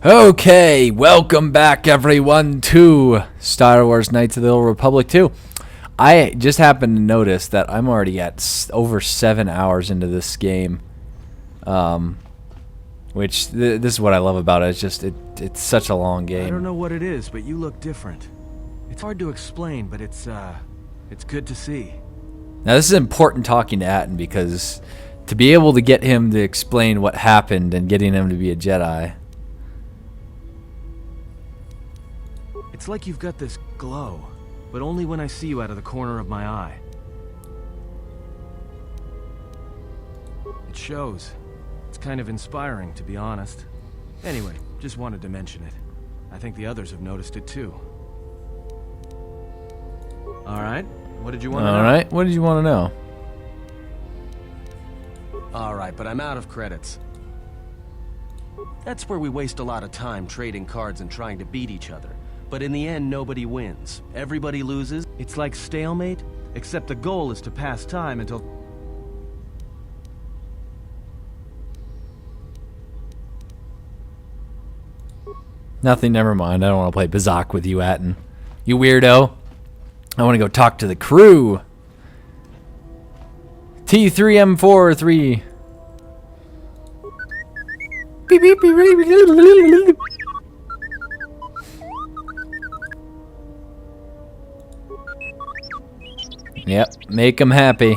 Okay, welcome back everyone to Star Wars Knights of the Old Republic 2. I just happened to notice that I'm already at over 7 hours into this game. This is what I love about it. It's just, it's such a long game. I don't know what it is, but you look different. It's hard to explain, but it's good to see. Now this is important talking to Atten, because to be able to get him to explain what happened and getting him to be a Jedi. It's like you've got this glow, but only when I see you out of the corner of my eye. It shows. It's kind of inspiring, to be honest. Anyway, just wanted to mention it. I think the others have noticed it too. Alright, what did you want to know? Alright, what did you want to know? Alright, but I'm out of credits. That's where we waste a lot of time trading cards and trying to beat each other. But in the end, nobody wins. Everybody loses. It's like stalemate, except the goal is to pass time until... Nothing, never mind. I don't want to play Bazak with you, Atten. You weirdo. I want to go talk to the crew. T3M43. Beep, beep, beep, beep, beep. Yep, make them happy.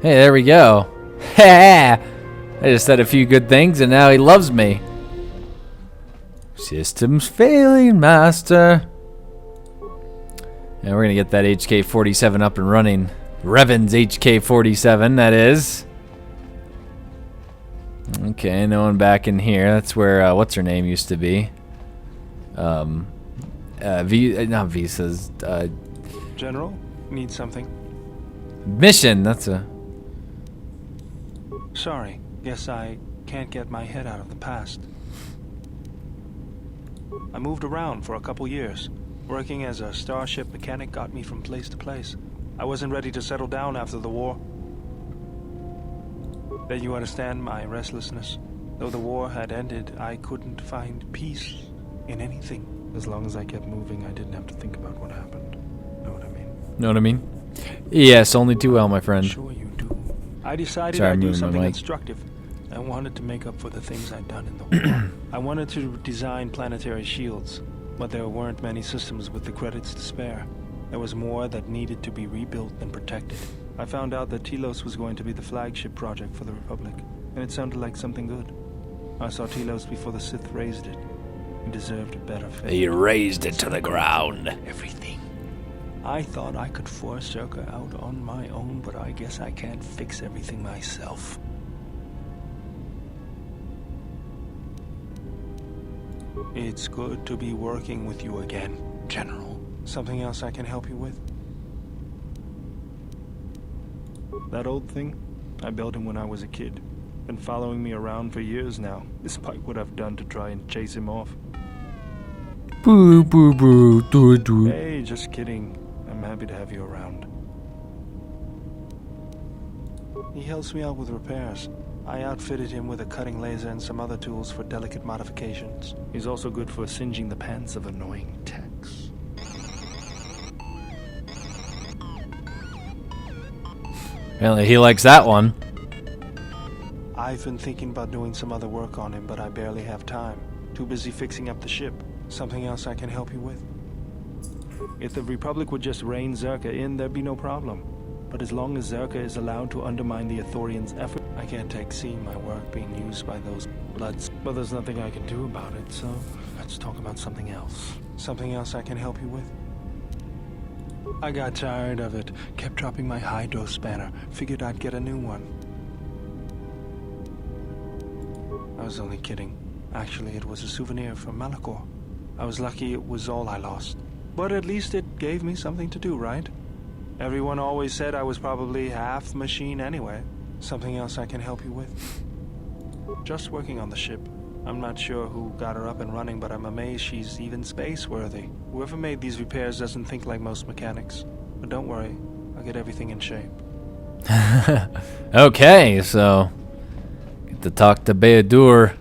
Hey, there we go. Ha! I just said a few good things and now he loves me. Systems failing, master. And we're gonna get that HK-47 up and running. Revan's HK-47, that is. Okay, no one back in here. That's where, what's her name used to be. Not Visa's, General, need something? Mission, that's a... Sorry, guess I can't get my head out of the past. I moved around for a couple years. Working as a starship mechanic got me from place to place. I wasn't ready to settle down after the war. Bet you understand my restlessness. Though the war had ended, I couldn't find peace in anything. As long as I kept moving, I didn't have to think about what happened. Know what I mean? Know what I mean? Yes, only too well, my friend. Sure you do. I decided Sorry, I'd do moving my something mic. constructive. I wanted to make up for the things I'd done in the war. I wanted to design planetary shields, but there weren't many systems with the credits to spare. There was more that needed to be rebuilt and protected. I found out that Telos was going to be the flagship project for the Republic, and it sounded like something good. I saw Telos before the Sith raised it. It deserved a better fate. He raised it to the ground. Everything. I thought I could force Zerka out on my own, but I guess I can't fix everything myself. It's good to be working with you again, General. Something else I can help you with? That old thing? I built him when I was a kid. Been following me around for years now, despite what I've done to try and chase him off. Boo, boo, boo, doo, doo. Hey, just kidding. I'm happy to have you around. He helps me out with repairs. I outfitted him with a cutting laser and some other tools for delicate modifications. He's also good for singeing the pants of annoying techs. Apparently he likes that one. I've been thinking about doing some other work on him, but I barely have time. Too busy fixing up the ship. Something else I can help you with? If the Republic would just rein Zerka in, there'd be no problem. But as long as Zerka is allowed to undermine the Ithorians' effort, I can't take seeing my work being used by those bloods. But there's nothing I can do about it, so let's talk about something else. Something else I can help you with? I got tired of it. Kept dropping my hydro spanner. Figured I'd get a new one. I was only kidding. Actually, it was a souvenir from Malachor. I was lucky it was all I lost. But at least it gave me something to do, right? Everyone always said I was probably half machine anyway. Something else I can help you with? Just working on the ship. I'm not sure who got her up and running, but I'm amazed she's even space-worthy. Whoever made these repairs doesn't think like most mechanics. But don't worry, I'll get everything in shape. Okay, so get to talk to Beadur.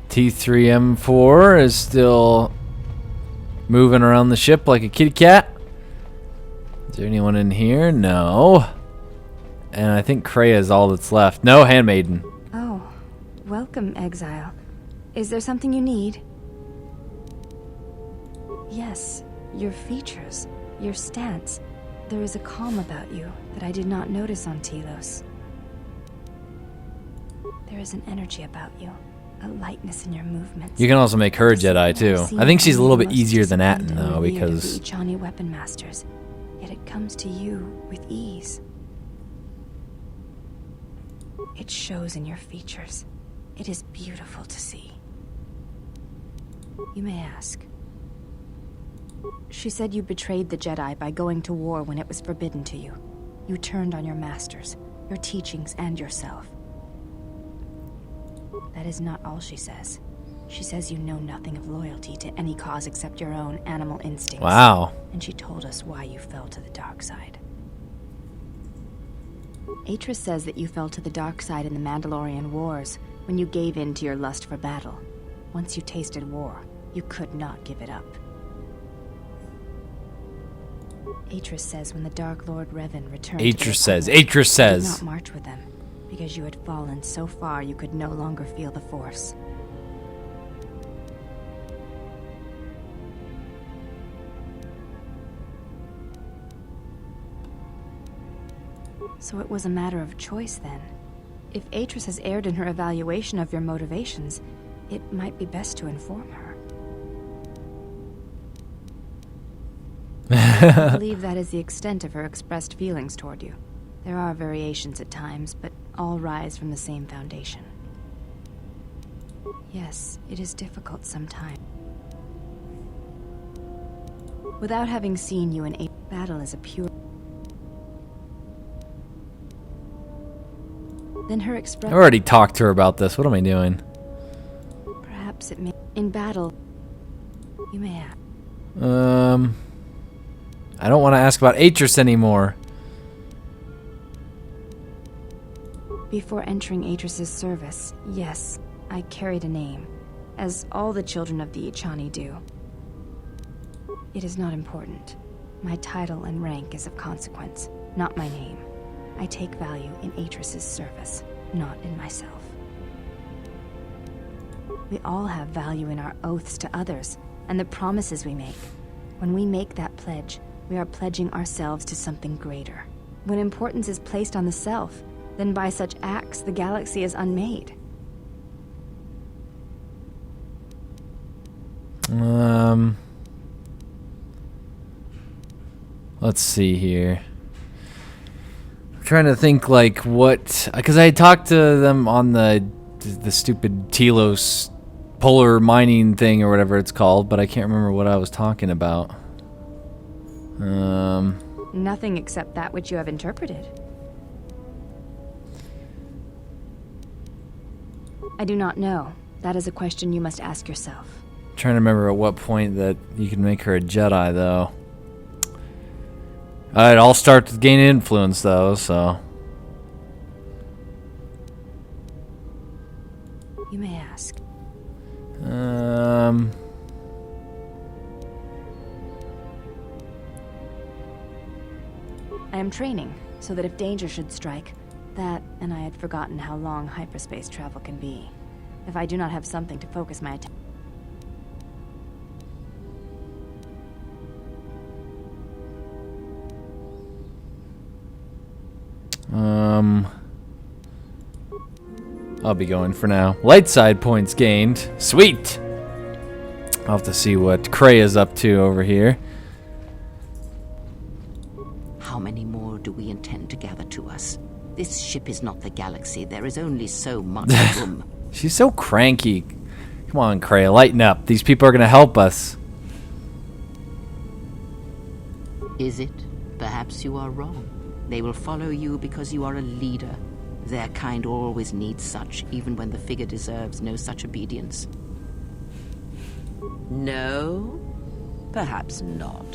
T3M4 is still moving around the ship like a kitty cat. Is there anyone in here? No. And I think Kreia is all that's left. No, Handmaiden. Oh, welcome, Exile. Is there something you need? Yes, your features, your stance. There is a calm about you that I did not notice on Telos. There is an energy about you, a lightness in your movements. You can also make her a Jedi too. I think she's a little bit easier than Atten though, because the Ichani weapon masters, yet it comes to you with ease. It shows in your features. It is beautiful to see. You may ask. She said you betrayed the Jedi by going to war when it was forbidden to you. You turned on your masters, your teachings, and yourself. That is not all she says. She says you know nothing of loyalty to any cause except your own animal instincts. wow. And she told us why you fell to the dark side. Atris says that you fell to the dark side in the Mandalorian Wars when you gave in to your lust for battle. Once you tasted war, you could not give it up. Atris says when the Dark Lord Revan returned Atris says. you did not march with them, because you had fallen so far you could no longer feel the Force. So it was a matter of choice then. If Atris has erred in her evaluation of your motivations, it might be best to inform her. I believe that is the extent of her expressed feelings toward you. There are variations at times, but all rise from the same foundation. Yes, it is difficult sometimes. Without having seen you in a battle is a pure... Then her I expression... already talked to her about this. What am I doing? Perhaps it may... In battle, you may ask. I don't want to ask about Atris anymore. Before entering Atris's service, yes, I carried a name, as all the children of the Ichani do. It is not important. My title and rank is of consequence, not my name. I take value in Atris's service, not in myself. We all have value in our oaths to others, and the promises we make. When we make that pledge, we are pledging ourselves to something greater. When importance is placed on the self, then by such acts the galaxy is unmade. Let's see here. I'm trying to think like what, because I had talked to them on the stupid Telos polar mining thing or whatever it's called, but I can't remember what I was talking about. Nothing except that which you have interpreted. I do not know. That is a question you must ask yourself. Trying to remember at what point that you can make her a Jedi, though. It all starts with gaining influence, though, so... You may ask. I am training, so that if danger should strike, that, and I had forgotten how long hyperspace travel can be. If I do not have something to focus my attention... I'll be going for now. Light side points gained. Sweet! I'll have to see what Kreia is up to over here. How many more do we intend to gather to us? This ship is not the galaxy. There is only so much room. She's so cranky. Come on, Kreia, lighten up. These people are going to help us. Is it? Perhaps you are wrong. They will follow you because you are a leader. Their kind always needs such, even when the figure deserves no such obedience. No? Perhaps not.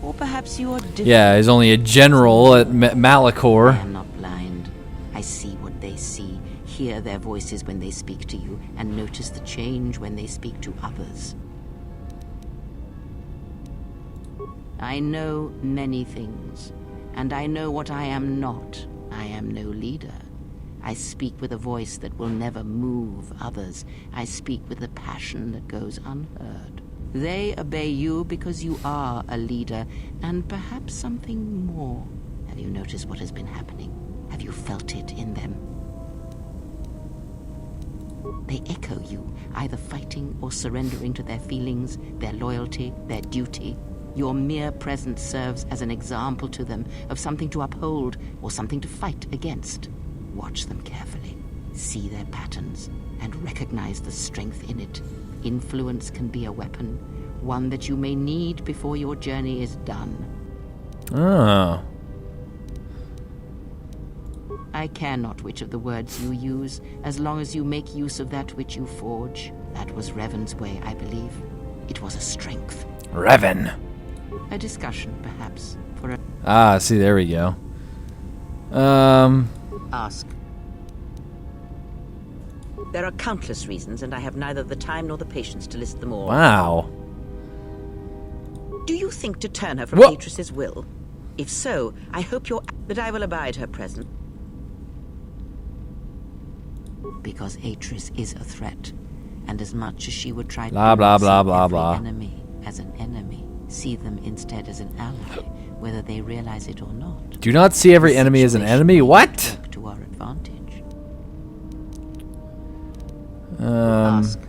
Or perhaps you are different. Yeah, he's only a general at Malachor. I am not blind. I see what they see, hear their voices when they speak to you, and notice the change when they speak to others. I know many things, and I know what I am not. I am no leader. I speak with a voice that will never move others. I speak with a passion that goes unheard. They obey you because you are a leader, and perhaps something more. Have you noticed what has been happening? Have you felt it in them? They echo you, either fighting or surrendering to their feelings, their loyalty, their duty. Your mere presence serves as an example to them of something to uphold or something to fight against. Watch them carefully, see their patterns, and recognize the strength in it. Influence can be a weapon, one that you may need before your journey is done. Oh. I care not which of the words you use, as long as you make use of that which you forge. That was Revan's way, I believe. It was a strength. Revan. A discussion, perhaps, for a... Ah, see, there we go. Ask. There are countless reasons, and I have neither the time nor the patience to list them all. Wow. Do you think to turn her from Whoa. Beatrice's will? If so, I hope that I will abide her presence. Because Atris is a threat, and as much as she would try to Blah, blah, see blah, blah, every blah. enemy as an enemy, see them instead as an ally, whether they realize it or not. Do not see every enemy as an enemy? What? Work to our advantage. Ask.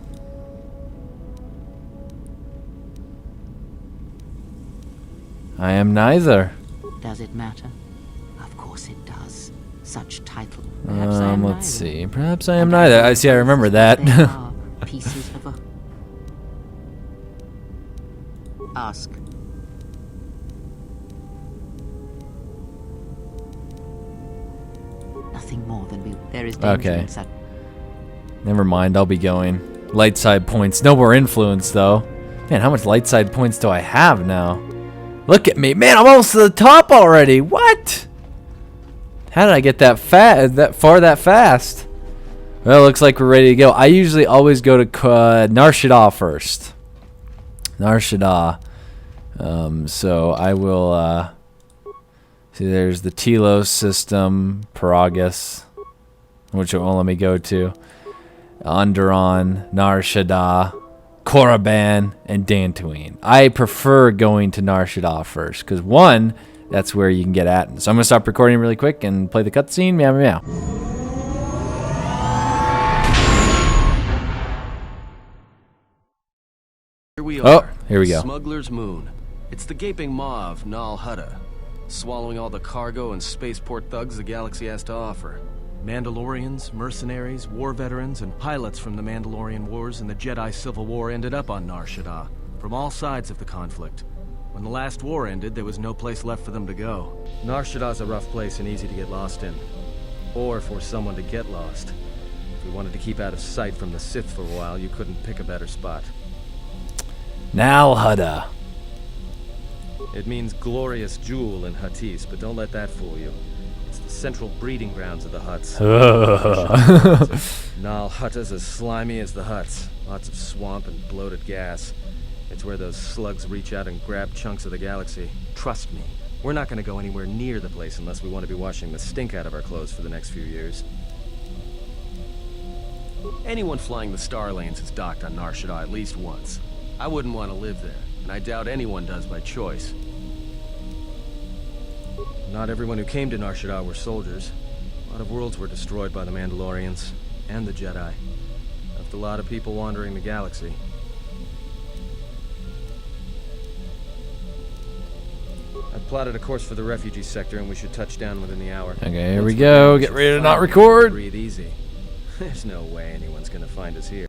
I am neither. Does it matter? Of course it does. Such title. Perhaps I am Let's neither. see. Perhaps I am neither. I see. I remember that. They are pieces of a... Ask. Nothing more than we... There is danger Okay. in such... Never mind. I'll be going. Light side points. No more influence, though. Man, how much light side points do I have now? Look at me. Man, I'm almost to the top already. What? How did I get that far that fast? Well, looks like we're ready to go. I usually always go to Nar Shaddaa first. Nar Shaddaa. So I will... see, there's the Telos system, Paragus, which it won't let me go to. Onderon, Nar Shaddaa, Korriban, and Dantooine. I prefer going to Nar Shaddaa first, because one, that's where you can get at. So I'm going to stop recording really quick and play the cutscene. Meow, meow, meow. Here we Oh, are. here we go. Smuggler's Moon. It's the gaping maw of Nal Hutta, swallowing all the cargo and spaceport thugs the galaxy has to offer. Mandalorians, mercenaries, war veterans, and pilots from the Mandalorian Wars and the Jedi Civil War ended up on Nar Shaddaa, from all sides of the conflict. When the last war ended, there was no place left for them to go. Nar Shaddaa's a rough place and easy to get lost in. Or for someone to get lost. If you wanted to keep out of sight from the Sith for a while, you couldn't pick a better spot. Nal Hutta. It means glorious jewel in Huttese, but don't let that fool you. It's the central breeding grounds of the Hutts. Nal Hutta's as slimy as the Hutts. Lots of swamp and bloated gas. It's where those slugs reach out and grab chunks of the galaxy. Trust me, we're not going to go anywhere near the place unless we want to be washing the stink out of our clothes for the next few years. Anyone flying the Star Lanes has docked on Nar Shaddaa at least once. I wouldn't want to live there, and I doubt anyone does by choice. Not everyone who came to Nar Shaddaa were soldiers. A lot of worlds were destroyed by the Mandalorians and the Jedi. Left a lot of people wandering the galaxy. I've plotted a course for the refugee sector, and we should touch down within the hour. Okay, here Once we we're go. done, we Get should ready to not finally record. breathe easy. There's no way anyone's gonna find us here.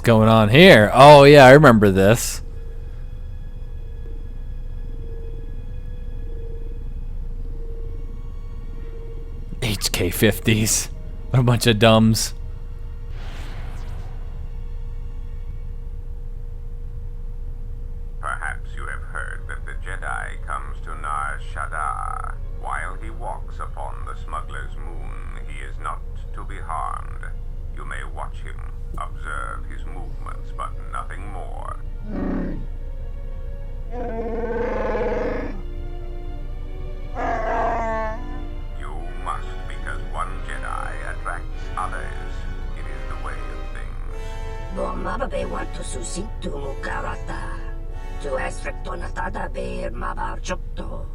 going on here? Oh yeah, I remember this. HK50s. What a bunch of dumbs. Perhaps you have heard that the Jedi comes to Nar Shaddaa. While he walks upon the smuggler's moon, he is not to be harmed. You may watch him, observe his movements, but nothing more. You must, because one Jedi attracts others. It is the way of things. Mababe want to susintu mukarata. To aspecto natada beer mabar chokto.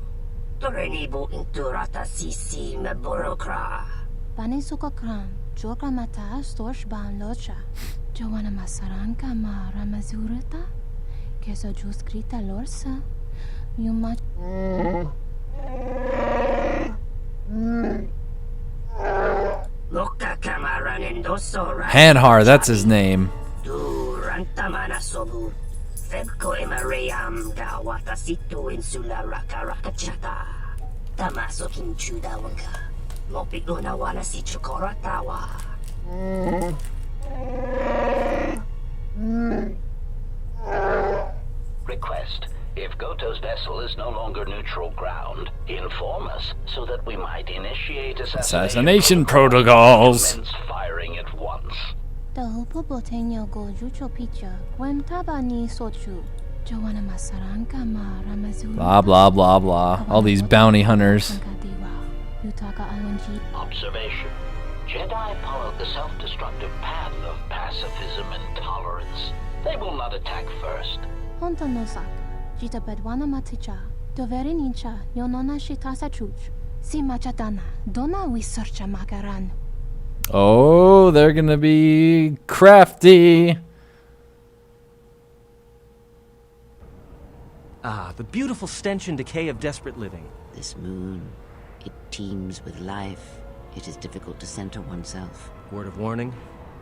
Torenibu inturata sisi meborokra. Bani sukakram, joka mata storch ban locha. Joana masaranka ma ramazurata. Kesa juskrita lorsa. You much. Loka kamaran endoso ra. Hanhar, that's his name. Du rantamana sobu. Febko emariam da watasitu insula raka rakachata. Tamaso kinchuda wanga. Mopi una wana si chukoratawa. Request. If Goto's vessel is no longer neutral ground, inform us so that we might initiate Assassination protocols. Commence firing at once. The hupo boteño go jucho picha. Wem tabani sochu. Joana masaranka ma ramazurata. Blah blah blah blah. All these bounty hunters. Yutaka alonji. Observation. Jedi follow the self-destructive path of pacifism and tolerance. They will not attack first. Honta nosak. Jita bedwana maticha. Doveri nincha. Yonona shitasa chuch. Si machadana. Dona we searcha makaran. Oh, they're gonna be crafty. Ah, the beautiful stench and decay of desperate living. This moon, it teems with life. It is difficult to center oneself. Word of warning,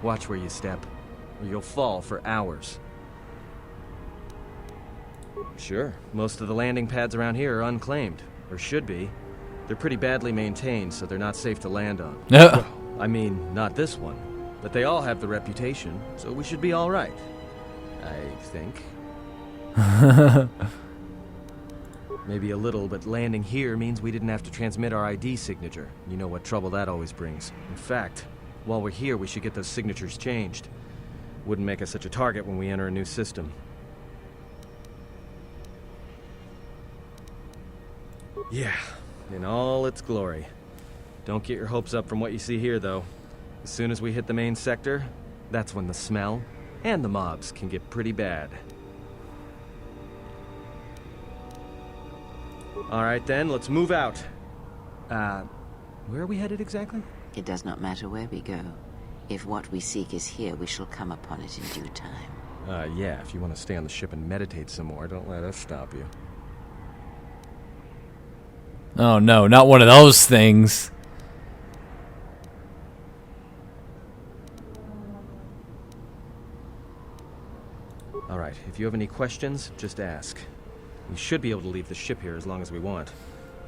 watch where you step, or you'll fall for hours. Sure, most of the landing pads around here are unclaimed, or should be. They're pretty badly maintained, so they're not safe to land on. Yeah. I mean, not this one. But they all have the reputation, so we should be all right. I think. Maybe a little, but landing here means we didn't have to transmit our ID signature. You know what trouble that always brings. In fact, while we're here, we should get those signatures changed. Wouldn't make us such a target when we enter a new system. Yeah, in all its glory. Don't get your hopes up from what you see here, though. As soon as we hit the main sector, that's when the smell and the mobs can get pretty bad. Alright then, let's move out. Where are we headed exactly? It does not matter where we go. If what we seek is here, we shall come upon it in due time. Yeah, if you want to stay on the ship and meditate some more, don't let us stop you. Oh no, not one of those things. Alright, if you have any questions, just ask. We should be able to leave the ship here as long as we want.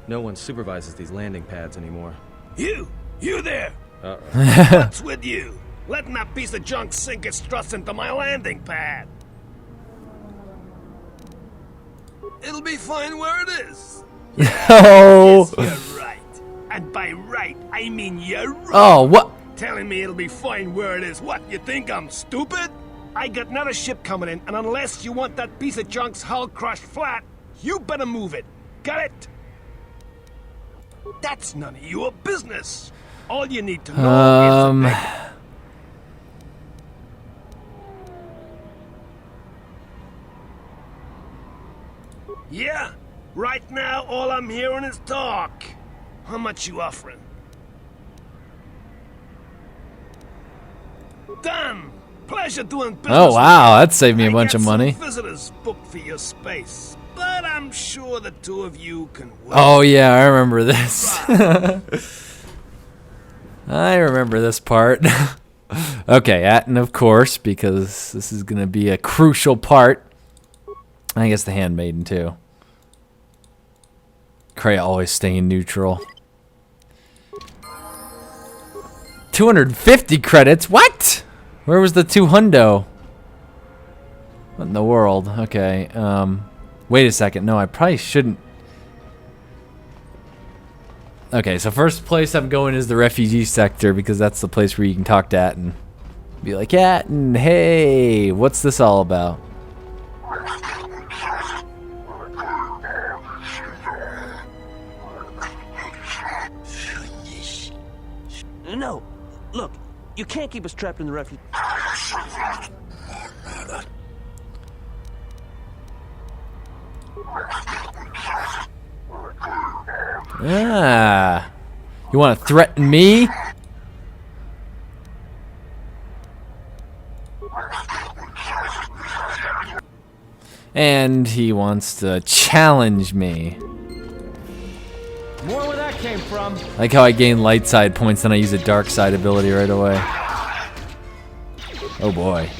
No one supervises these landing pads anymore. You there! Uh-oh. What's with you? Letting that piece of junk sink its struts into my landing pad! It'll be fine where it is! Oh. Yes, you're right. And by right, I mean you're right. Oh, what? Telling me it'll be fine where it is. What, you think I'm stupid? I got another ship coming in, and unless you want that piece of junk's hull crushed flat, you better move it. Got it? That's none of your business. All you need to know is Yeah, right now all I'm hearing is talk. How much you offering? Done. Pleasure doing business. Oh wow, that saved me a bunch I of got some money. visitors booked for your space, but I'm sure the two of you can work. Oh yeah, I remember this. I remember this part. Okay, Atten, of course, because this is going to be a crucial part. I guess the Handmaiden, too. Kreia always staying neutral. 250 credits? What? Where was the 200? What in the world? Okay, wait a second. No, I probably shouldn't. Okay, so first place I'm going is the refugee sector because that's the place where you can talk to Atten. Be like, Atten, hey, what's this all about? No, look, you can't keep us trapped in the refugee. Ah, you want to threaten me? And he wants to challenge me. More where that came from. Like how I gain light side points and I use a dark side ability right away. Oh boy.